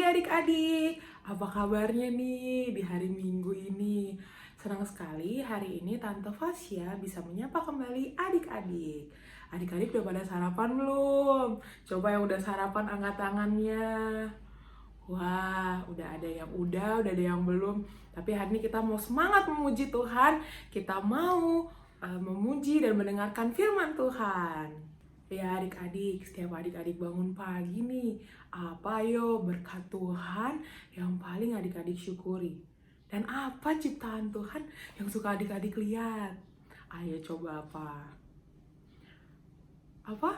pagi adik-adik. Apa kabarnya nih di hari Minggu ini? Senang sekali hari ini Tante Fasya bisa menyapa kembali adik-adik. Adik-adik udah pada sarapan belum? Coba yang udah sarapan angkat tangannya. Wah, udah ada yang belum. Tapi hari ini kita mau semangat memuji Tuhan. Kita mau memuji dan mendengarkan firman Tuhan. Ya adik-adik, setiap adik-adik bangun pagi nih, apa yo berkat Tuhan yang paling adik-adik syukuri? Dan apa ciptaan Tuhan yang suka adik-adik lihat? Ayo coba apa? Apa?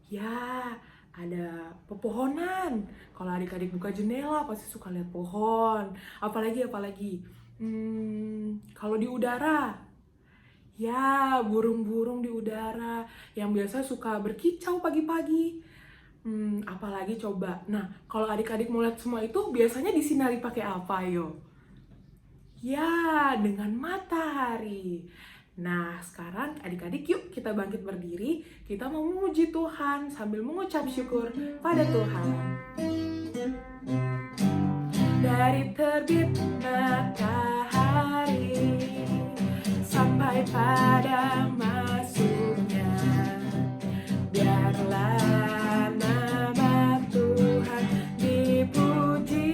Ya, ada pepohonan. Kalau adik-adik buka jendela pasti suka lihat pohon. Apalagi? Kalau di udara, ya, burung-burung di udara yang biasa suka berkicau pagi-pagi. Apalagi coba. Nah, kalau adik-adik mau lihat semua itu biasanya disinari pakai apa, yo? Ya, dengan matahari. Nah, sekarang adik-adik yuk kita bangkit berdiri. Kita mau memuji Tuhan sambil mengucap syukur pada Tuhan. Dari terbit matahari sampai pada masuknya, biarlah nama Tuhan dipuji.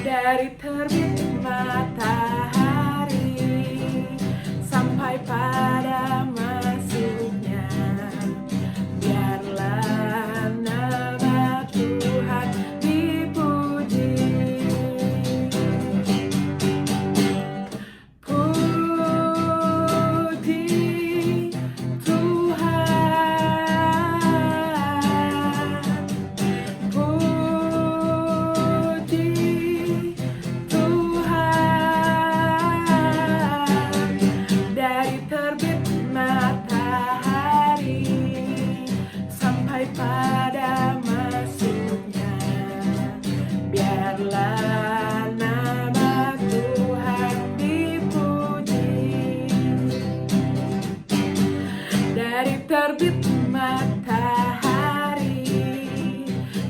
Dari terbit matahari sampai pada masuknya, biarlah nama Tuhan dipuji. Puji Tuhan, puji Tuhan. Dari terbit matahari sampai pada masuknya, biarlah nama Tuhan dipuji. Dari terbit matahari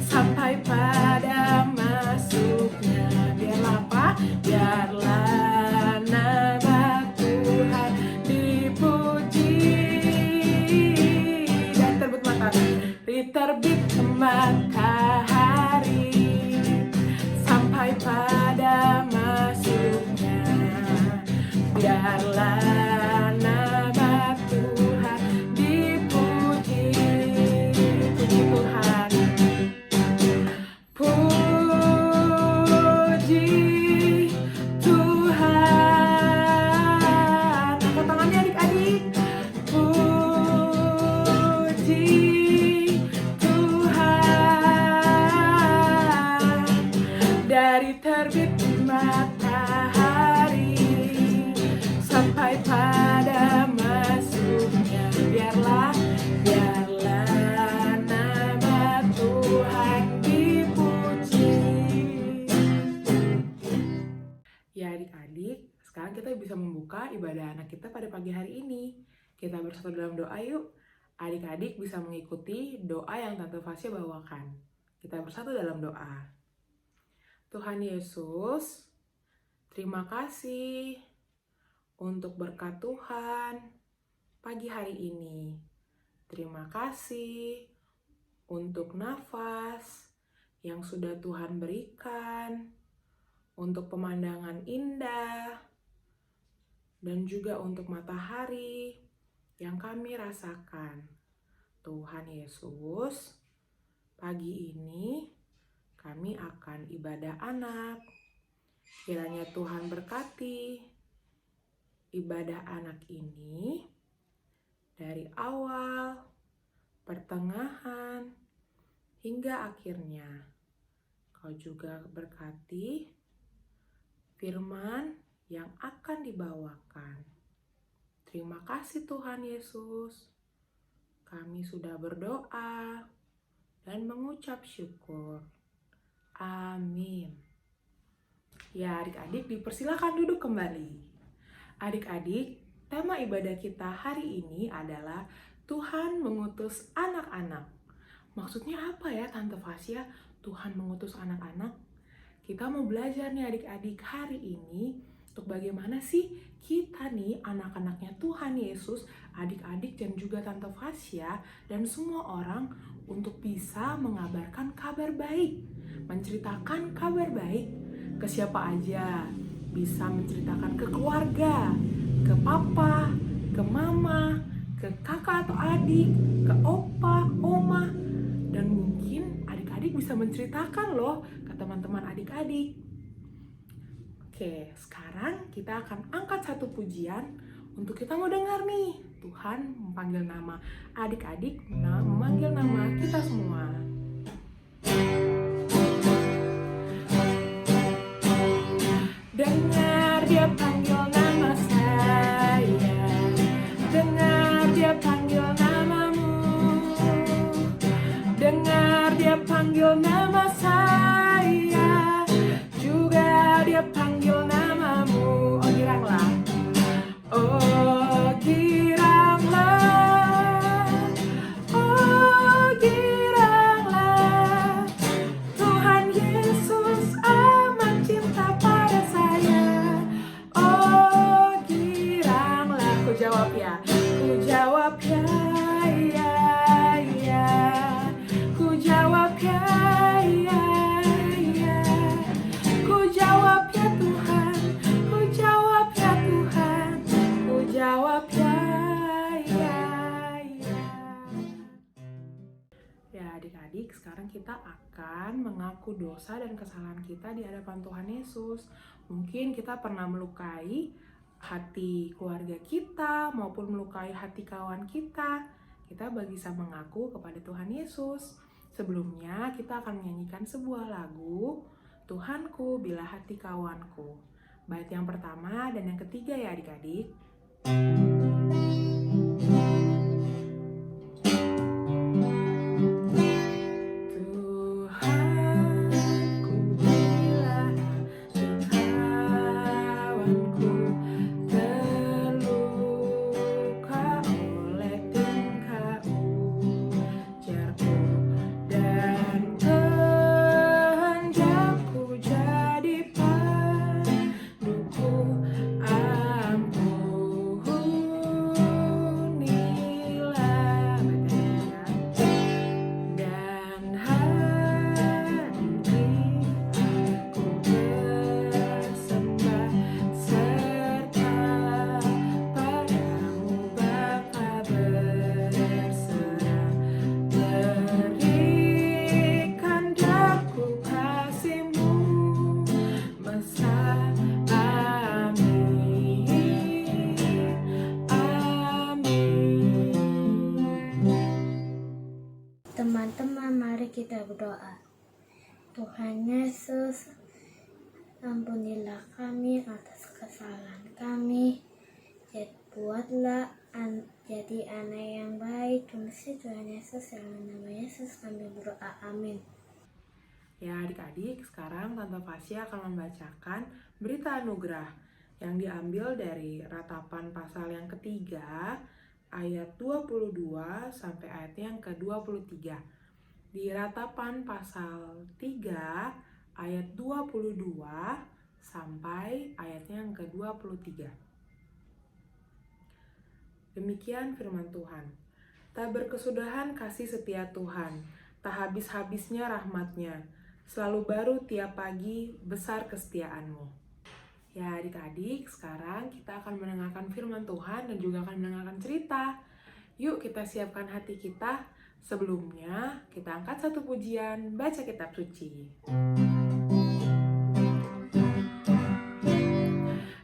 sampai pada masuknya, biarlah apa? Biarlah nama Tuhan dipuji. Dan terbit matahari sampai pada masuknya, biarlah nama Tuhan dipuji. Puji Tuhan, puji Tuhan. Angkat tangannya adik-adik. Puji Tuhan. Dari terbit matahari sampai pada masuknya, biarlah nama Tuhan dipuji. Ya adik-adik, sekarang kita bisa membuka ibadah anak kita pada pagi hari ini. Kita bersatu dalam doa yuk. Adik-adik bisa mengikuti doa yang Tante Fasya bawakan. Kita bersatu dalam doa. Tuhan Yesus, terima kasih untuk berkat Tuhan pagi hari ini. Terima kasih untuk nafas yang sudah Tuhan berikan, untuk pemandangan indah, dan juga untuk matahari yang kami rasakan. Tuhan Yesus, pagi ini kami akan ibadah anak. Kiranya Tuhan berkati ibadah anak ini dari awal, pertengahan, hingga akhirnya. Kau juga berkati firman yang akan dibawakan. Terima kasih Tuhan Yesus. Kami sudah berdoa dan mengucap syukur. Amin. Ya adik-adik dipersilakan duduk kembali. Adik-adik, tema ibadah kita hari ini adalah Tuhan mengutus anak-anak. Maksudnya apa ya Tante Fasya? Tuhan mengutus anak-anak? Kita mau belajar nih adik-adik hari ini untuk bagaimana sih kita nih anak-anaknya Tuhan Yesus, adik-adik dan juga Tante Fasya dan semua orang untuk bisa mengabarkan kabar baik, menceritakan kabar baik ke siapa aja. Bisa menceritakan ke keluarga, ke papa, ke mama, ke kakak atau adik, ke opa, oma, dan mungkin adik-adik bisa menceritakan loh ke teman-teman adik-adik. Oke, sekarang kita akan angkat satu pujian untuk kita mau dengar nih. Tuhan memanggil nama adik-adik, memanggil nama kita semua. Dengar dia panggil nama saya, dengar dia panggil namamu, dengar dia panggil nama saya, juga dia panggil namamu. Oh giranglah, oh giranglah, oh giranglah, Tuhan Yesus amat cinta pada saya. Oh giranglah, ku jawab ya, ku jawab ya, ya, ku jawab ya, ya, ku jawab ya Tuhan, ku jawab ya Tuhan, ku jawab ya, ya. Ya adik-adik, sekarang kita akan mengaku dosa dan kesalahan kita di hadapan Tuhan Yesus. Mungkin kita pernah melukai hati keluarga kita maupun melukai hati kawan kita. Kita bisa mengaku kepada Tuhan Yesus. Sebelumnya kita akan menyanyikan sebuah lagu, Tuhanku bila hati kawanku. Bait yang pertama dan yang ketiga ya adik-adik. Teman-teman, mari kita berdoa. Tuhan Yesus, ampunilah kami atas kesalahan kami. Buatlah jadi anak yang baik. Terima kasih Tuhan Yesus, dalam nama Yesus kami berdoa. Amin. Ya adik-adik, sekarang Tante Fasya akan membacakan berita anugerah yang diambil dari Ratapan pasal yang ketiga ayat 22 sampai ayat yang ke-23. Di Ratapan pasal 3 ayat 22 sampai ayatnya yang ke-23. Demikian firman Tuhan. Tak berkesudahan kasih setia Tuhan, tak habis-habisnya rahmat-Nya. Selalu baru tiap pagi, besar kesetiaan-Mu. Ya adik-adik, sekarang kita akan mendengarkan firman Tuhan dan juga akan mendengarkan cerita. Yuk kita siapkan hati kita. Sebelumnya, kita angkat satu pujian, baca kitab suci.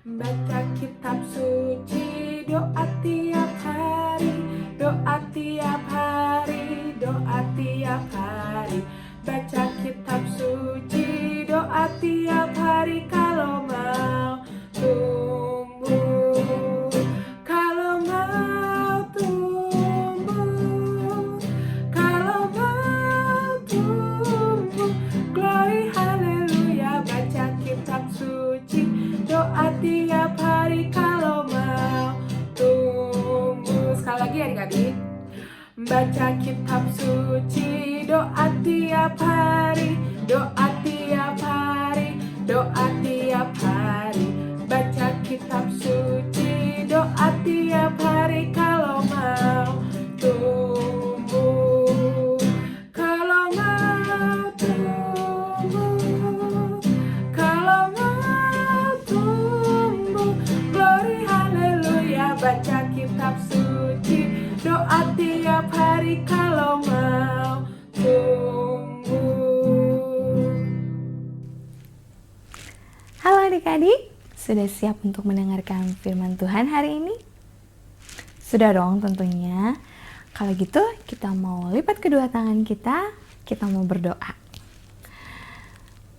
Baca kitab suci, doa tiap hari, doa tiap hari, doa tiap hari. Baca kitab suci, doa tiap hari kalau mau tumbuh, kalau mau tumbuh, kalau mau tumbuh. Glory haleluya, baca kitab suci, doa tiap hari kalau mau tumbuh. Sekali lagi adik-adik. Baca kitab suci, doa tiap hari, doa tiap hari, doa tiap hari. Baca kitab suci, doa tiap hari kalau mau tumbuh. Kalau mau tumbuh, kalau mau tumbuh. Glory haleluya, baca kitab suci, doa tiap hari kalau mau tumbuh. Halo adik-adik, sudah siap untuk mendengarkan firman Tuhan hari ini? Sudah dong tentunya. Kalau gitu kita mau lipat kedua tangan kita mau berdoa.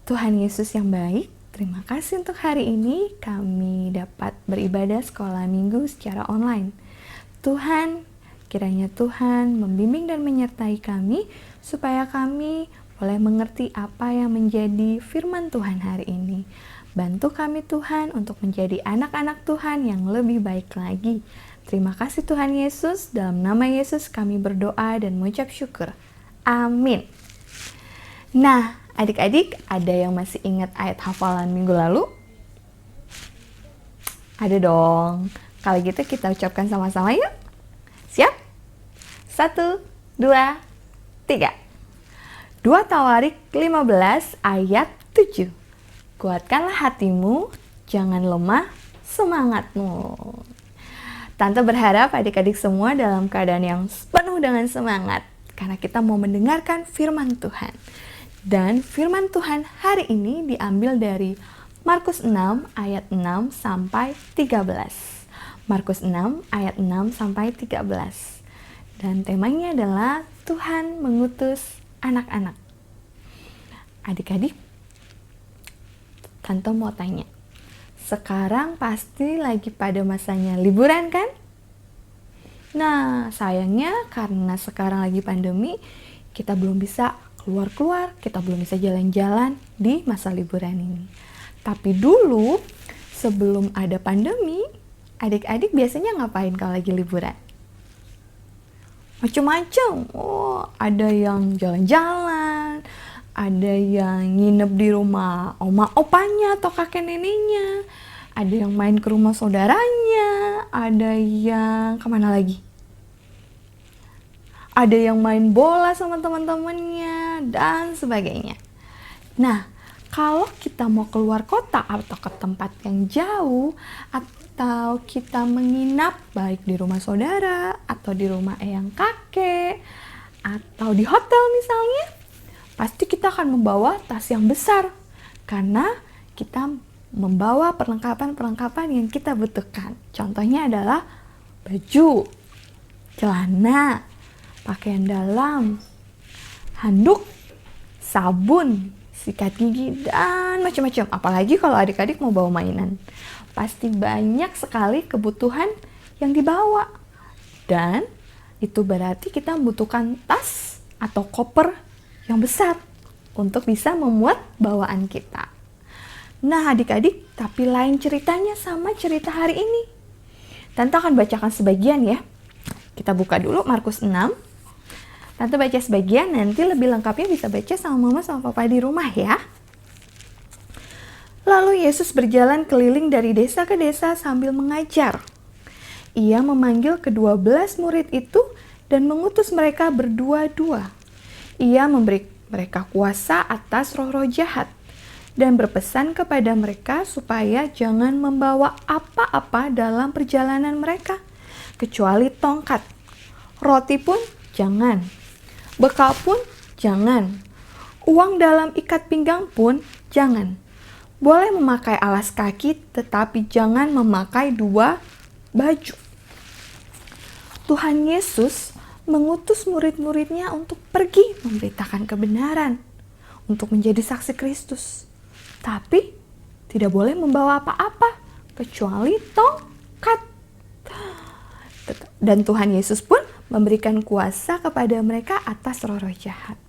Tuhan Yesus yang baik, terima kasih untuk hari ini kami dapat beribadah sekolah minggu secara online. Tuhan, kiranya Tuhan membimbing dan menyertai kami supaya kami boleh mengerti apa yang menjadi firman Tuhan hari ini. Bantu kami Tuhan untuk menjadi anak-anak Tuhan yang lebih baik lagi. Terima kasih Tuhan Yesus, dalam nama Yesus kami berdoa dan mengucap syukur. Amin. Nah, adik-adik, ada yang masih ingat ayat hafalan minggu lalu? Ada dong. Kalau gitu kita ucapkan sama-sama yuk. Siap? 1, 2, 3. 2 Tawarik 15 ayat 7. Kuatkanlah hatimu, jangan lemah semangatmu. Tante berharap adik-adik semua dalam keadaan yang penuh dengan semangat, karena kita mau mendengarkan firman Tuhan. Dan firman Tuhan hari ini diambil dari Markus 6 ayat 6 sampai 13. Markus 6 ayat 6 sampai 13. Dan temanya adalah Tuhan mengutus anak-anak. Adik-adik, Tante mau tanya, sekarang pasti lagi pada masanya liburan kan? Nah, sayangnya karena sekarang lagi pandemi, kita belum bisa keluar-keluar, kita belum bisa jalan-jalan di masa liburan ini. Tapi dulu, sebelum ada pandemi, adik-adik biasanya ngapain kalau lagi liburan? Macam-macam. Oh, ada yang jalan-jalan, ada yang nginep di rumah oma opanya atau kakek neneknya, ada yang main ke rumah saudaranya, ada yang kemana lagi? Ada yang main bola sama teman-temannya, dan sebagainya. Nah, kalau kita mau keluar kota atau ke tempat yang jauh, atau kita menginap baik di rumah saudara, atau di rumah eyang kakek, atau di hotel misalnya, pasti kita akan membawa tas yang besar, karena kita membawa perlengkapan-perlengkapan yang kita butuhkan. Contohnya adalah baju, celana, pakaian dalam, handuk, sabun, sikat gigi, dan macam-macam. Apalagi kalau adik-adik mau bawa mainan. Pasti banyak sekali kebutuhan yang dibawa. Dan itu berarti kita membutuhkan tas atau koper yang besar untuk bisa memuat bawaan kita. Nah adik-adik, tapi lain ceritanya sama cerita hari ini. Tante akan bacakan sebagian ya. Kita buka dulu Markus 6. Tante baca sebagian, nanti lebih lengkapnya bisa baca sama mama sama papa di rumah ya. Lalu Yesus berjalan keliling dari desa ke desa sambil mengajar. Ia memanggil ke-12 murid itu dan mengutus mereka berdua-dua. Ia memberi mereka kuasa atas roh-roh jahat dan berpesan kepada mereka supaya jangan membawa apa-apa dalam perjalanan mereka, kecuali tongkat. Roti pun jangan, bekal pun jangan, uang dalam ikat pinggang pun jangan. Boleh memakai alas kaki, tetapi jangan memakai 2 baju. Tuhan Yesus mengutus murid-muridnya untuk pergi memberitakan kebenaran, untuk menjadi saksi Kristus. Tapi tidak boleh membawa apa-apa kecuali tongkat. Dan Tuhan Yesus pun memberikan kuasa kepada mereka atas roh-roh jahat.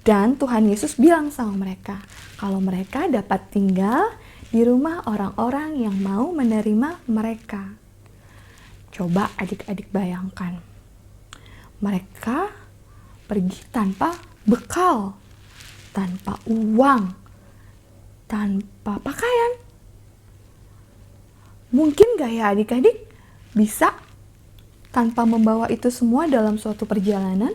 Dan Tuhan Yesus bilang sama mereka, kalau mereka dapat tinggal di rumah orang-orang yang mau menerima mereka. Coba adik-adik bayangkan, mereka pergi tanpa bekal, tanpa uang, tanpa pakaian. Mungkin gak ya adik-adik bisa tanpa membawa itu semua dalam suatu perjalanan?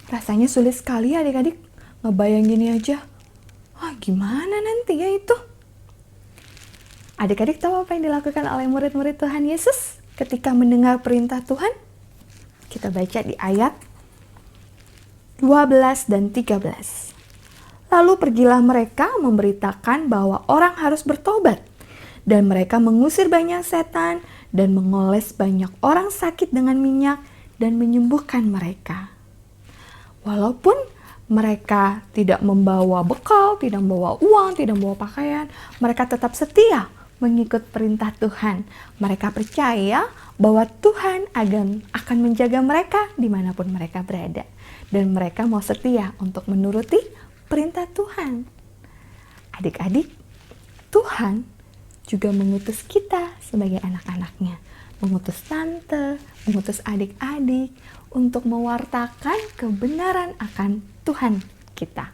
Rasanya sulit sekali adik-adik ngebayanginnya aja. Gimana nanti ya itu? Adik-adik tahu apa yang dilakukan oleh murid-murid Tuhan Yesus ketika mendengar perintah Tuhan? Kita baca di ayat 12 dan 13. Lalu pergilah mereka memberitakan bahwa orang harus bertobat, dan mereka mengusir banyak setan dan mengoles banyak orang sakit dengan minyak dan menyembuhkan mereka. Walaupun mereka tidak membawa bekal, tidak membawa uang, tidak membawa pakaian, mereka tetap setia mengikut perintah Tuhan. Mereka percaya bahwa Tuhan akan menjaga mereka dimanapun mereka berada. Dan mereka mau setia untuk menuruti perintah Tuhan. Adik-adik, Tuhan juga mengutus kita sebagai anak-anaknya. Mengutus tante, mengutus adik-adik untuk mewartakan kebenaran akan Tuhan kita.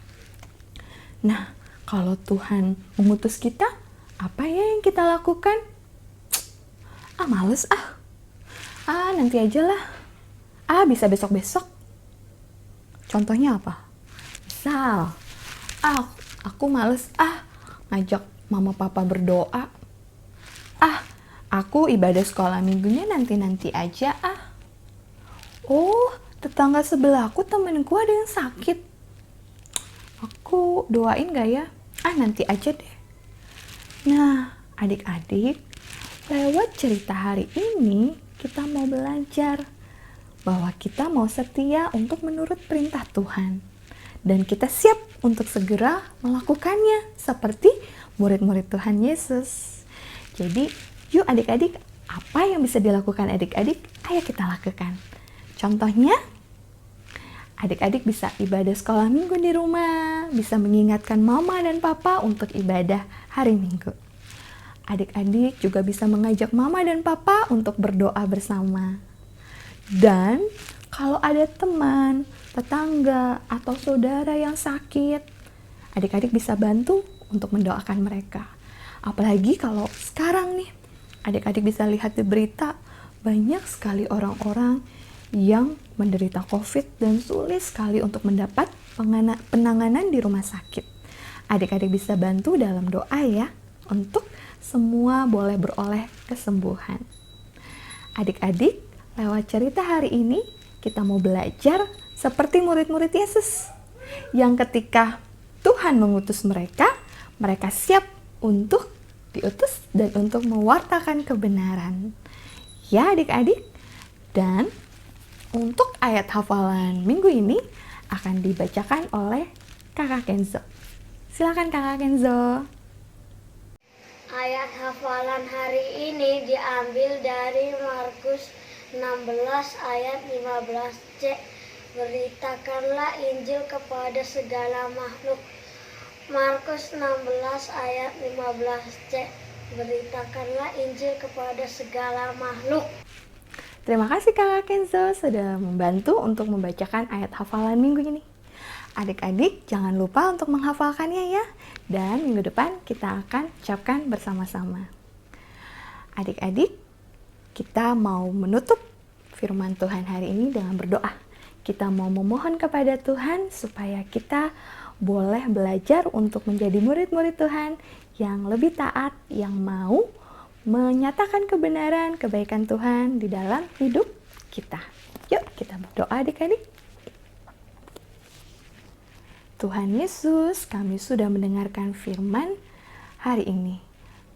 Nah, kalau Tuhan mengutus kita, apa ya yang kita lakukan? Males nanti aja lah. Bisa besok-besok. Contohnya apa? Misal, aku males ngajak mama papa berdoa. Aku ibadah sekolah minggunya nanti-nanti aja. Tetangga sebelahku, temenku ada yang sakit. Aku doain gak ya? Nanti aja deh. Nah, adik-adik, lewat cerita hari ini kita mau belajar bahwa kita mau setia untuk menurut perintah Tuhan. Dan kita siap untuk segera melakukannya seperti murid-murid Tuhan Yesus. Jadi, yuk adik-adik, apa yang bisa dilakukan adik-adik? Ayo kita lakukan. Contohnya, adik-adik bisa ibadah sekolah minggu di rumah, bisa mengingatkan mama dan papa untuk ibadah hari Minggu. Adik-adik juga bisa mengajak mama dan papa untuk berdoa bersama. Dan kalau ada teman, tetangga, atau saudara yang sakit, adik-adik bisa bantu untuk mendoakan mereka. Apalagi kalau sekarang nih, adik-adik bisa lihat di berita, banyak sekali orang-orang yang menderita COVID dan sulit sekali untuk mendapat penanganan di rumah sakit. Adik-adik bisa bantu dalam doa ya, untuk semua boleh beroleh kesembuhan. Adik-adik, lewat cerita hari ini, kita mau belajar seperti murid-murid Yesus, yang ketika Tuhan mengutus mereka, mereka siap untuk diutus dan untuk mewartakan kebenaran. Ya adik-adik, dan untuk ayat hafalan minggu ini akan dibacakan oleh Kakak Kenzo. Silakan Kakak Kenzo. Ayat hafalan hari ini diambil dari Markus 16 ayat 15c. Beritakanlah Injil kepada segala makhluk. Markus 16 ayat 15c. Beritakanlah Injil kepada segala makhluk. Terima kasih Kakak Kenzo sudah membantu untuk membacakan ayat hafalan minggu ini. Adik-adik jangan lupa untuk menghafalkannya ya. Dan minggu depan kita akan ucapkan bersama-sama. Adik-adik, kita mau menutup firman Tuhan hari ini dengan berdoa. Kita mau memohon kepada Tuhan supaya kita boleh belajar untuk menjadi murid-murid Tuhan yang lebih taat, yang mau menyatakan kebenaran, kebaikan Tuhan di dalam hidup kita. Yuk kita berdoa adik-adik. Tuhan Yesus, kami sudah mendengarkan firman hari ini.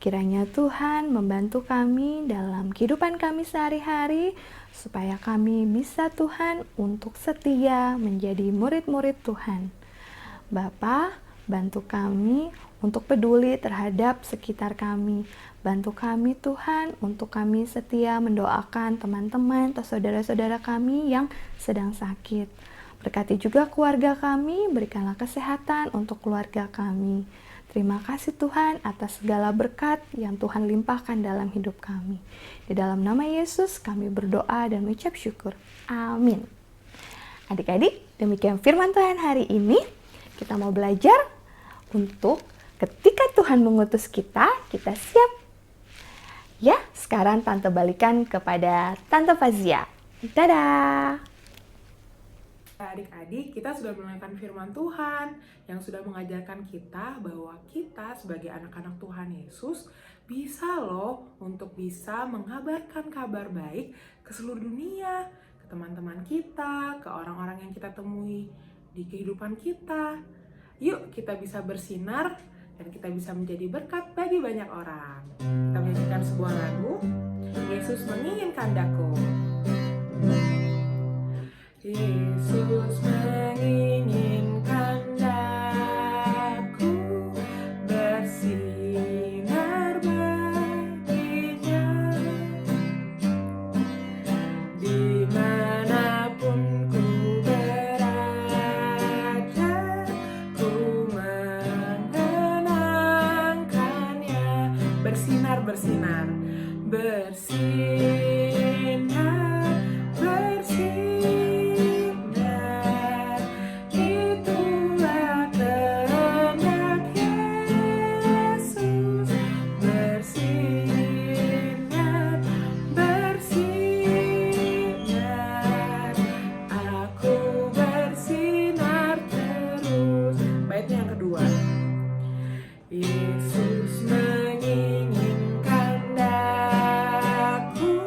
Kiranya Tuhan membantu kami dalam kehidupan kami sehari-hari, supaya kami bisa Tuhan untuk setia menjadi murid-murid Tuhan. Bapa, bantu kami untuk peduli terhadap sekitar kami. Bantu kami Tuhan untuk kami setia mendoakan teman-teman atau saudara-saudara kami yang sedang sakit. Berkati juga keluarga kami, berikanlah kesehatan untuk keluarga kami. Terima kasih Tuhan atas segala berkat yang Tuhan limpahkan dalam hidup kami. Di dalam nama Yesus kami berdoa dan mengucap syukur. Amin. Adik-adik, demikian firman Tuhan hari ini. Kita mau belajar untuk ketika Tuhan mengutus kita, kita siap. Ya, sekarang Tante balikan kepada Tante Fazia. Dadah! Adik-adik, kita sudah mendengarkan firman Tuhan yang sudah mengajarkan kita bahwa kita sebagai anak-anak Tuhan Yesus bisa loh untuk bisa mengabarkan kabar baik ke seluruh dunia, ke teman-teman kita, ke orang-orang yang kita temui di kehidupan kita. Yuk kita bisa bersinar dan kita bisa menjadi berkat bagi banyak orang. Kita menyanyikan sebuah lagu, Yesus menginginkan daku. Yesus menginginkan daku bersinar baginya, dimanapun ku berada, ku mengenangkannya. Bersinar, bersinar, bersinar, bersinar. Yesus menginginkan daku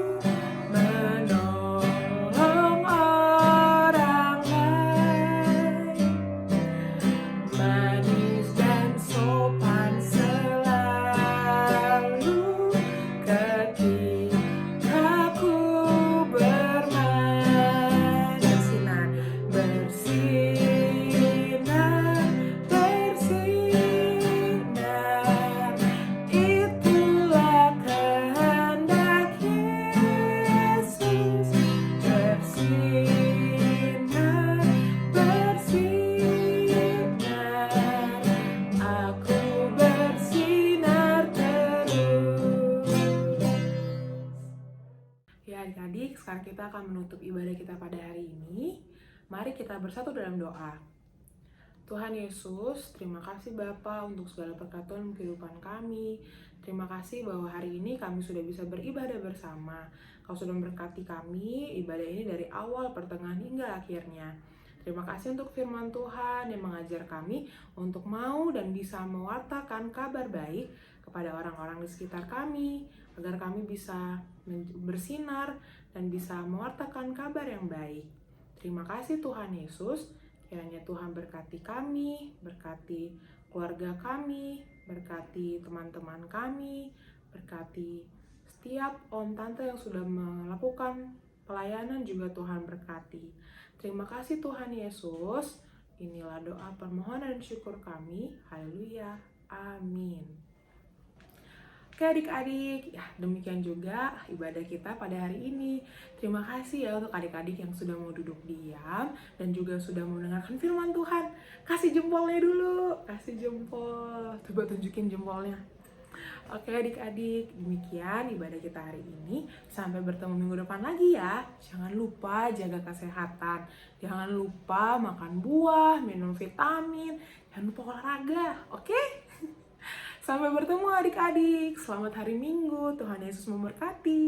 menolong orang lain, manis dan sopan selalu ketika ku bermain. Bersinar, bersinar, bersinar, itulah kehendak Yesus. Bersinar, bersinar, aku bersinar terus. Ya adik-adik, sekarang kita akan menutup ibadah kita pada hari ini. Mari kita bersatu dalam doa. Tuhan Yesus, terima kasih Bapa untuk segala berkat Tuhan kehidupan kami. Terima kasih bahwa hari ini kami sudah bisa beribadah bersama. Kau sudah memberkati kami, ibadah ini dari awal, pertengahan, hingga akhirnya. Terima kasih untuk firman Tuhan yang mengajar kami untuk mau dan bisa mewartakan kabar baik kepada orang-orang di sekitar kami, agar kami bisa bersinar dan bisa mewartakan kabar yang baik. Terima kasih Tuhan Yesus. Kiranya Tuhan berkati kami, berkati keluarga kami, berkati teman-teman kami, berkati setiap om tante yang sudah melakukan pelayanan juga Tuhan berkati. Terima kasih Tuhan Yesus. Inilah doa permohonan dan syukur kami. Haleluya. Amin. Oke adik-adik, ya demikian juga ibadah kita pada hari ini. Terima kasih ya untuk adik-adik yang sudah mau duduk diam dan juga sudah mau mendengarkan firman Tuhan. Kasih jempolnya dulu, kasih jempol. Coba tunjukin jempolnya. Oke adik-adik, demikian ibadah kita hari ini. Sampai bertemu minggu depan lagi ya. Jangan lupa jaga kesehatan. Jangan lupa makan buah, minum vitamin. Jangan lupa olahraga, oke? Sampai bertemu adik-adik. Selamat hari Minggu. Tuhan Yesus memberkati.